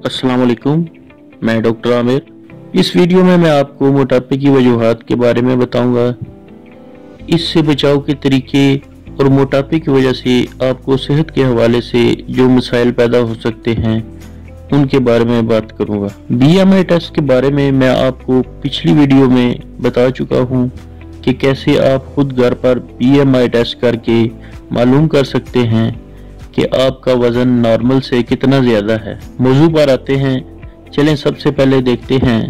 अस्सलाम वालेकुम, मैं डॉक्टर आमिर। इस वीडियो में मैं आपको मोटापे की वजूहात के बारे में बताऊंगा, इससे बचाव के तरीके और मोटापे की वजह से आपको सेहत के हवाले से जो मसाइल पैदा हो सकते हैं उनके बारे में बात करूंगा। BMI टेस्ट के बारे में मैं आपको पिछली वीडियो में बता चुका हूं कि कैसे आप खुद घर पर BMI टेस्ट करके मालूम कर सकते हैं कि आपका वजन नॉर्मल से कितना ज्यादा है। मौजू पर आते हैं। चलें सबसे पहले देखते हैं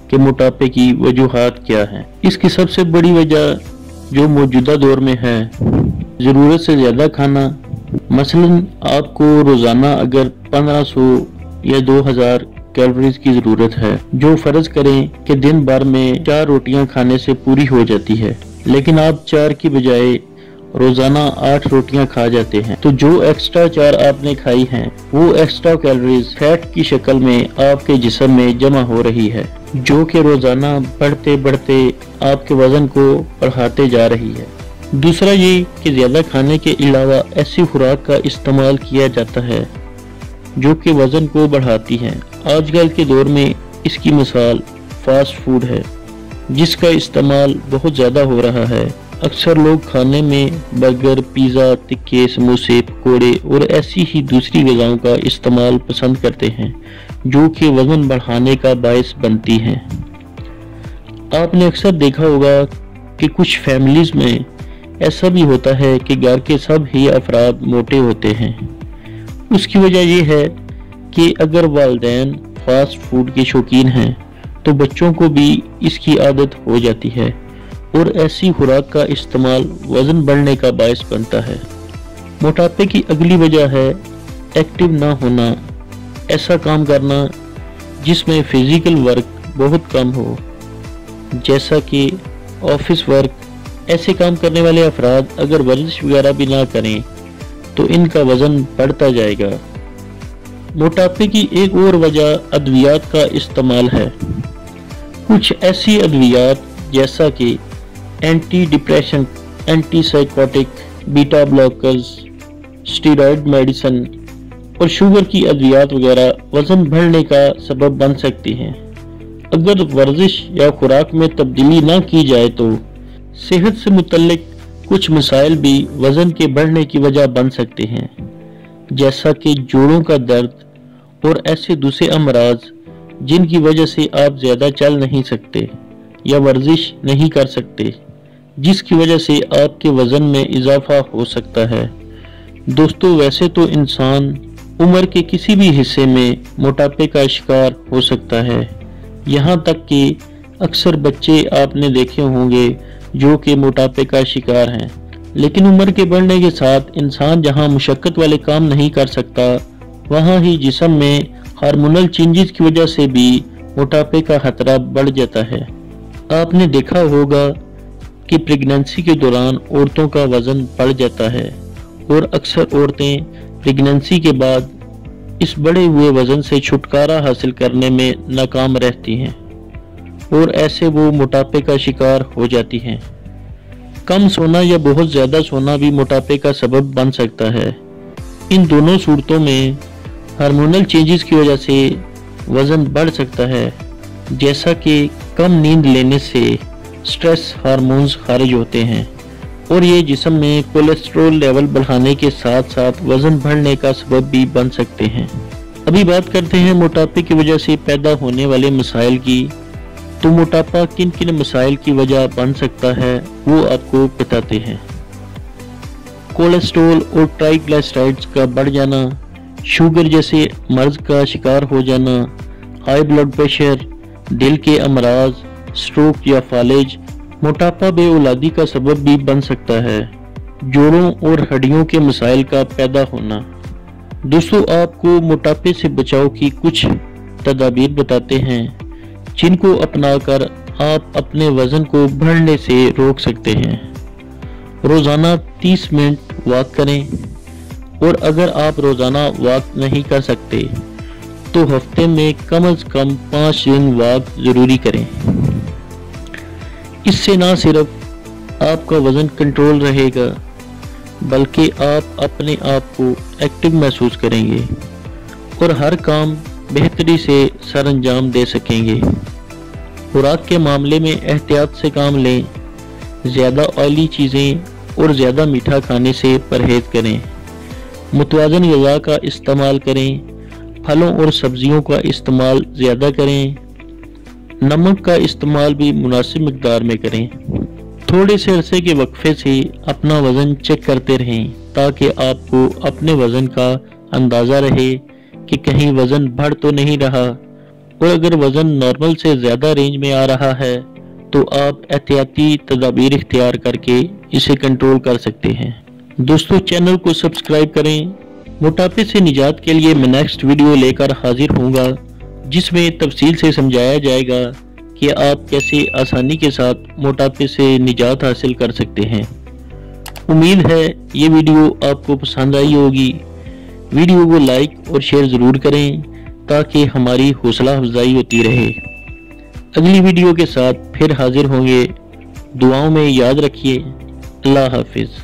कि मोटापे की वजूहात क्या है। इसकी सबसे बड़ी वजह जो मौजूदा दौर में है, ज़रूरत से ज़्यादा खाना। मसलन आपको रोज़ाना अगर 1500 या 2000 कैलोरीज की ज़रूरत है, जो फ़र्ज करें कि दिन भर में 4 रोटियां खाने से पूरी हो जाती है, लेकिन आप 4 की बजाय रोजाना 8 रोटियां खा जाते हैं, तो जो एक्स्ट्रा 4 आपने खाई हैं वो एक्स्ट्रा कैलोरीज फैट की शक्ल में आपके जिस्म में जमा हो रही है, जो कि रोजाना बढ़ते बढ़ते आपके वजन को बढ़ाते जा रही है। दूसरा ये कि ज्यादा खाने के अलावा ऐसी खुराक का इस्तेमाल किया जाता है जो कि वजन को बढ़ाती है। आजकल के दौर में इसकी मिसाल फास्ट फूड है, जिसका इस्तेमाल बहुत ज्यादा हो रहा है। अक्सर लोग खाने में बर्गर, पिज़्ज़ा, टिक्के, समोसे, पकोड़े और ऐसी ही दूसरी ग़िज़ाओं का इस्तेमाल पसंद करते हैं, जो कि वज़न बढ़ाने का बायस बनती हैं। आपने अक्सर देखा होगा कि कुछ फैमिलीज़ में ऐसा भी होता है कि घर के सब ही अफराद मोटे होते हैं। उसकी वजह यह है कि अगर वालिदैन फास्ट फूड के शौकीन हैं तो बच्चों को भी इसकी आदत हो जाती है और ऐसी खुराक का इस्तेमाल वजन बढ़ने का बायस बनता है। मोटापे की अगली वजह है एक्टिव ना होना, ऐसा काम करना जिसमें फिजिकल वर्क बहुत कम हो, जैसा कि ऑफिस वर्क। ऐसे काम करने वाले अफराद अगर वर्जिश वगैरह भी ना करें तो इनका वजन बढ़ता जाएगा। मोटापे की एक और वजह अद्वियात का इस्तेमाल है। कुछ ऐसी अद्वियात जैसा कि anti depression, anti psychotic, beta blockers, steroid medicine और शुगर की अद्वियात वगैरह वजन बढ़ने का सबब बन सकती हैं। अगर वर्जिश या खुराक में तब्दीली ना की जाए तो सेहत से मुतल्लिक कुछ मसाइल भी वजन के बढ़ने की वजह बन सकते हैं, जैसा कि जोड़ों का दर्द और ऐसे दूसरे अमराज जिनकी वजह से आप ज्यादा चल नहीं सकते या वर्जिश नहीं कर सकते, जिसकी वजह से आपके वजन में इजाफा हो सकता है। दोस्तों, वैसे तो इंसान उम्र के किसी भी हिस्से में मोटापे का शिकार हो सकता है, यहाँ तक कि अक्सर बच्चे आपने देखे होंगे जो कि मोटापे का शिकार हैं। लेकिन उम्र के बढ़ने के साथ इंसान जहाँ मुशक्कत वाले काम नहीं कर सकता, वहाँ ही जिस्म में हार्मोनल चेंजेस की वजह से भी मोटापे का खतरा बढ़ जाता है। आपने देखा होगा कि प्रेगनेंसी के दौरान औरतों का वजन बढ़ जाता है और अक्सर औरतें प्रेगनेंसी के बाद इस बढ़े हुए वजन से छुटकारा हासिल करने में नाकाम रहती हैं और ऐसे वो मोटापे का शिकार हो जाती हैं। कम सोना या बहुत ज़्यादा सोना भी मोटापे का सबब बन सकता है। इन दोनों सूरतों में हार्मोनल चेंजेस की वजह से वजन बढ़ सकता है, जैसा कि कम नींद लेने से स्ट्रेस हार्मोन्स खारिज होते हैं और ये जिस्म में कोलेस्ट्रॉल लेवल बढ़ाने के साथ साथ वजन बढ़ने का सबब भी बन सकते हैं। अभी बात करते हैं मोटापे की वजह से पैदा होने वाले मसाइल की। तो मोटापा किन किन मसाइल की वजह बन सकता है वो आपको बताते हैं। कोलेस्ट्रॉल और ट्राइग्लिसराइड्स का बढ़ जाना, शुगर जैसे मर्ज का शिकार हो जाना, हाई ब्लड प्रेशर, दिल के अमराज, स्ट्रोक या फालेज। मोटापा बेऔलादी का सबब भी बन सकता है। जोड़ों और हड्डियों के मसाइल का पैदा होना। दोस्तों, आपको मोटापे से बचाव की कुछ तदाबीर बताते हैं जिनको अपनाकर आप अपने वजन को बढ़ने से रोक सकते हैं। रोजाना 30 मिनट वॉक करें और अगर आप रोजाना वॉक नहीं कर सकते तो हफ्ते में कम से कम 5 दिन वॉक जरूरी करें। इससे ना सिर्फ आपका वजन कंट्रोल रहेगा बल्कि आप अपने आप को एक्टिव महसूस करेंगे और हर काम बेहतरी से सर अंजाम दे सकेंगे। खुराक के मामले में एहतियात से काम लें, ज़्यादा ऑयली चीज़ें और ज़्यादा मीठा खाने से परहेज़ करें। मुतवाज़न ग़िज़ा का इस्तेमाल करें, फलों और सब्जियों का इस्तेमाल ज़्यादा करें। नमक का इस्तेमाल भी मुनासिब मिक़दार में करें। थोड़े से अरसे के वक्फे से अपना वज़न चेक करते रहें ताकि आपको अपने वज़न का अंदाज़ा रहे कि कहीं वज़न बढ़ तो नहीं रहा, और अगर वज़न नॉर्मल से ज़्यादा रेंज में आ रहा है तो आप एहतियाती तदाबीर इख्तियार करके इसे कंट्रोल कर सकते हैं। दोस्तों, चैनल को सब्सक्राइब करें। मोटापे से निजात के लिए मैं नेक्स्ट वीडियो लेकर हाजिर होऊंगा जिसमें तफसील से समझाया जाएगा कि आप कैसे आसानी के साथ मोटापे से निजात हासिल कर सकते हैं। उम्मीद है ये वीडियो आपको पसंद आई होगी। वीडियो को लाइक और शेयर ज़रूर करें ताकि हमारी हौसला अफजाई होती रहे। अगली वीडियो के साथ फिर हाजिर होंगे। दुआओं में याद रखिए। अल्लाह हाफिज़।